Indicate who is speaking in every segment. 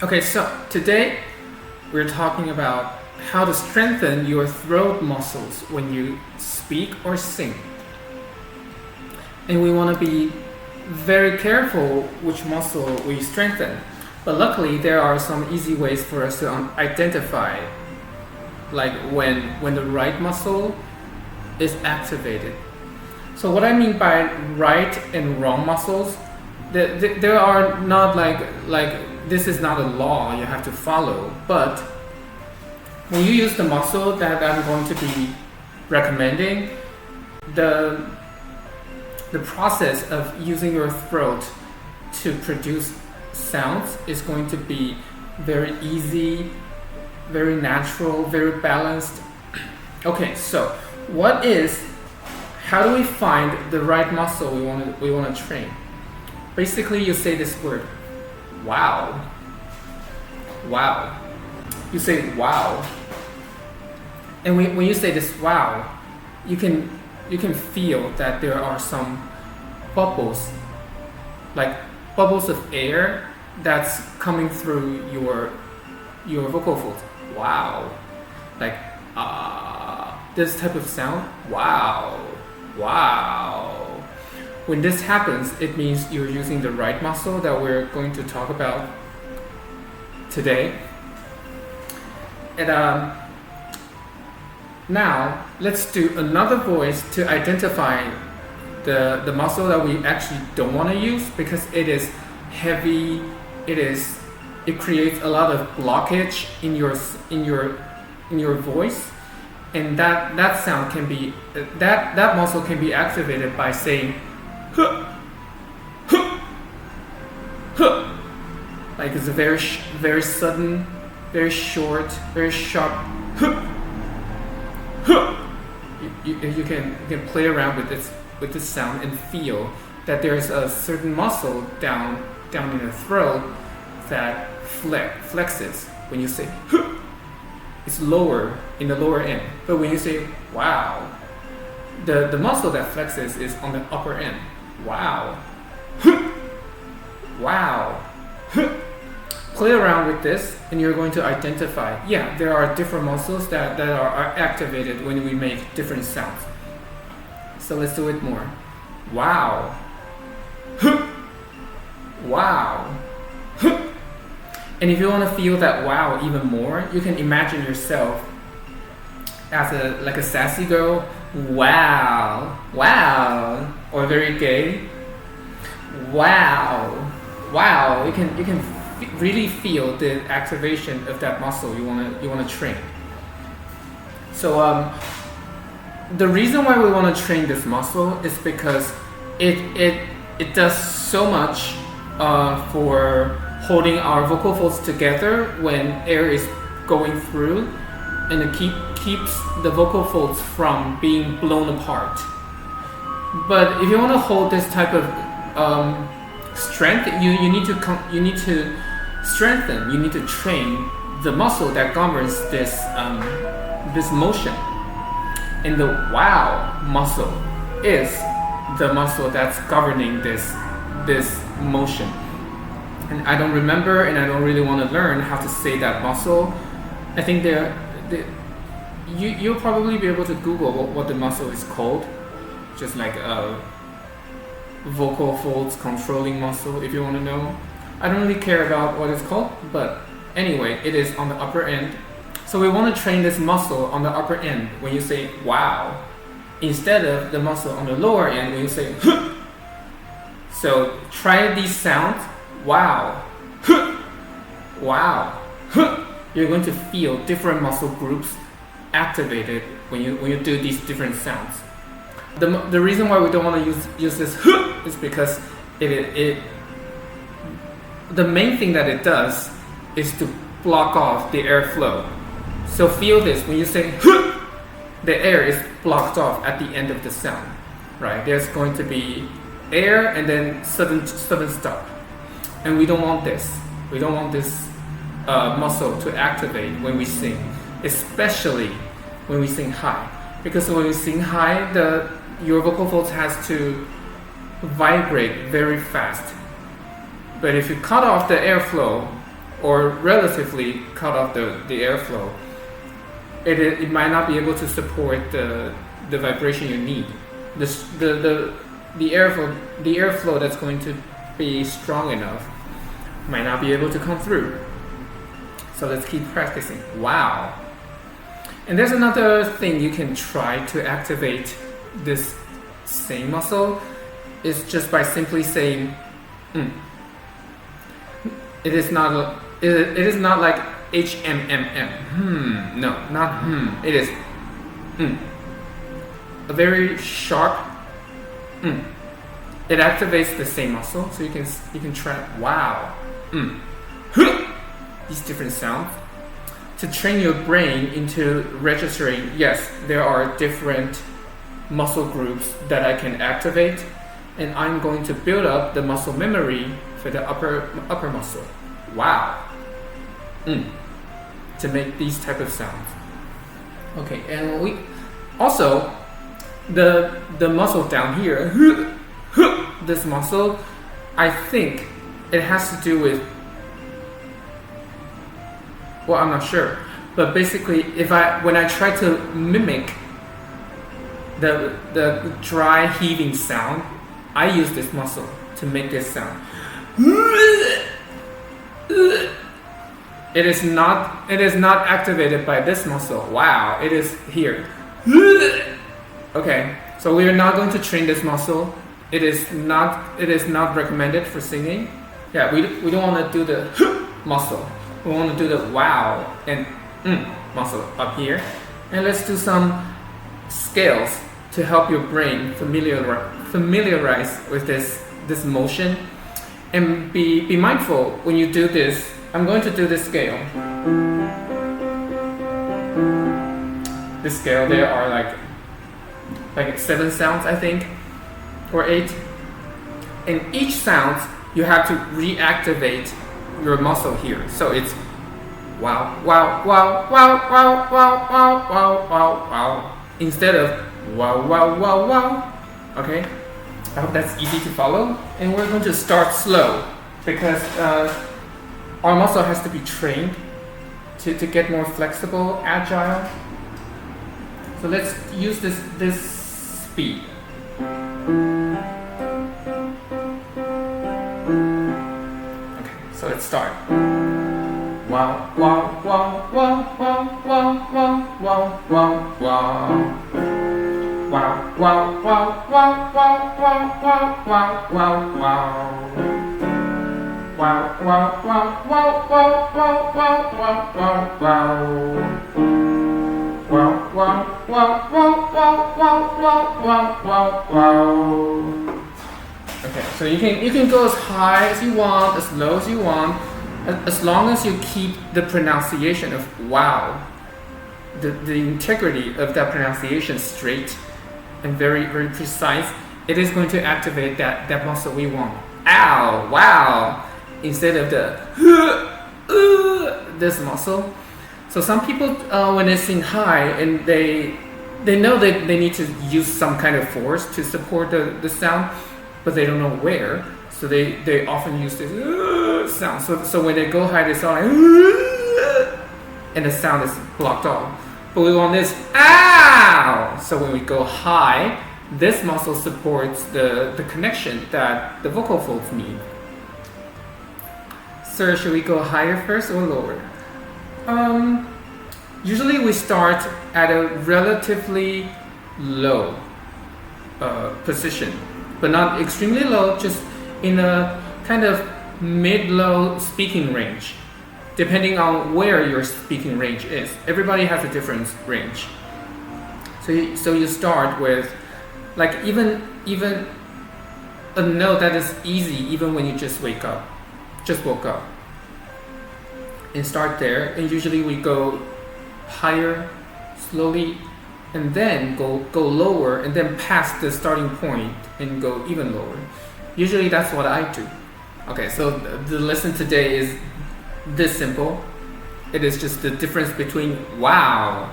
Speaker 1: Okay, so today we're talking about how to strengthen your throat muscles when you speak or sing. And we want to be very careful which muscle we strengthen. But luckily, there are some easy ways for us to identify, like when the right muscle is activated. So what I mean by right and wrong muscles, there are not like this is not a law you have to follow, but when you use the muscle that I'm going to be recommending, the process of using your throat to produce sounds is going to be very easy, very natural, very balanced. Okay, so how do we find the right muscle we want to train? Basically, you say this word, wow. Wow. You say wow. And when you say this wow, you can feel that there are some bubbles, like bubbles of air that's coming through your vocal folds. Wow. Like this type of sound. Wow. Wow. When this happens, it means you're using the right muscle that we're going to talk about today. And now let's do another voice to identify the muscle that we actually don't want to use, because it is heavy. It creates a lot of blockage in your voice, and that sound can be that muscle can be activated by saying huh, huh, huh. Like it's a very sudden, very short, very sharp huh, huh. You can play around with this sound and feel that there's a certain muscle down in the throat that flexes when you say huh. It's lower in the lower end, but when you say wow, the muscle that flexes is on the upper end. Wow. Wow. Play around with this and you're going to identify, yeah, there are different muscles that are activated when we make different sounds. So let's do it more. Wow. Wow. And if you want to feel that wow even more, you can imagine yourself as a sassy girl. Wow. Wow. Or very gay. Wow. Wow. You can really feel the activation of that muscle you want to train. So the reason why we want to train this muscle is because it does so much for holding our vocal folds together when air is going through, and it keeps the vocal folds from being blown apart. But if you want to hold this type of strength, you need to strengthen. You need to train the muscle that governs this motion. And the wow muscle is the muscle that's governing this motion. And I don't remember, and I don't really want to learn how to say that muscle. I think you'll probably be able to Google what the muscle is called, just like a vocal folds controlling muscle if you want to know. I don't really care about what it's called, but anyway, it is on the upper end. So we want to train this muscle on the upper end when you say wow, instead of the muscle on the lower end when you say huh. So try these sounds. Wow, huh. Wow, huh. You're going to feel different muscle groups activated when you do these different sounds. The reason why we don't want to use this huh is because the main thing that it does is to block off the airflow. So feel this, when you say huh, the air is blocked off at the end of the sound, right? There's going to be air and then sudden stop. And we don't want this. We don't want this muscle to activate when we sing, especially when we sing high. Because when we sing high, your vocal folds has to vibrate very fast. But if you cut off the airflow or relatively cut off the airflow, it might not be able to support the vibration you need. The airflow that's going to be strong enough might not be able to come through. So let's keep practicing. Wow. And there's another thing you can try to activate this same muscle, is just by simply saying It is not like HMMM. No, not It is a very sharp It activates the same muscle, so you can try. Wow. These different sounds to train your brain into registering. Yes, there are different muscle groups that I can activate, and I'm going to build up the muscle memory for the upper muscle. Wow. To make these type of sounds. Okay, and we also the muscle down here, this muscle, I think it has to do with, well, I'm not sure, but basically when I try to mimic the dry heaving sound, I use this muscle to make this sound. It is not activated by this muscle. Wow, it is here. Okay, so we are not going to train this muscle. It is not recommended for singing. Yeah, we don't want to do the muscle. We want to do the wow and muscle up here. And let's do some scales to help your brain familiarize with this motion. And be mindful when you do this. I'm going to do this scale. This scale, there are like 7 sounds, I think, or 8. And each sound, you have to reactivate your muscle here. So it's wow, wow, wow, wow, wow, wow, wow, wow, wow, wow, instead of wow, wow, wow, wow. Okay, I hope that's easy to follow. And we're going to start slow because our muscle has to be trained to get more flexible, agile. So let's use this speed. Okay, so let's start. Wow, wow, wow, wow, wow, wow, wow, wow, wow, wow. Wow, wow, wow, wow, wow, wow, wow, wow, wow, wow. Wow, wow, wow, wow, wow, wow, wow, wow, wow, wow. Wow, wow, wow, wow, wow, wow, wow, wow, wow, wow. Okay, so you can go as high as you want, as low as you want, as long as you keep the pronunciation of wow, the integrity of that pronunciation straight and very, very precise. It is going to activate that muscle we want. Ow, wow, instead of the this muscle. So some people, when they sing high and they know that they need to use some kind of force to support the sound, but they don't know where. So they often use this sound. So when they go high, they sound like and the sound is blocked off. But we want this ow. So when we go high, this muscle supports the connection that the vocal folds need. Sir, should we go higher first or lower? Usually we start at a relatively low position, but not extremely low, just in a kind of mid-low speaking range, depending on where your speaking range is. Everybody has a different range. So you start with like even a note that is easy even when you just woke up, and start there. And usually we go higher slowly and then go lower and then past the starting point and go even lower. Usually that's what I do. Okay, so the lesson today is this simple. It is just the difference between wow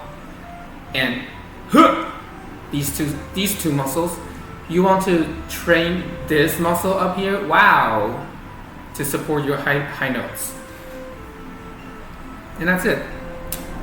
Speaker 1: and these two muscles. You want to train this muscle up here, wow, to support your high notes. And that's it.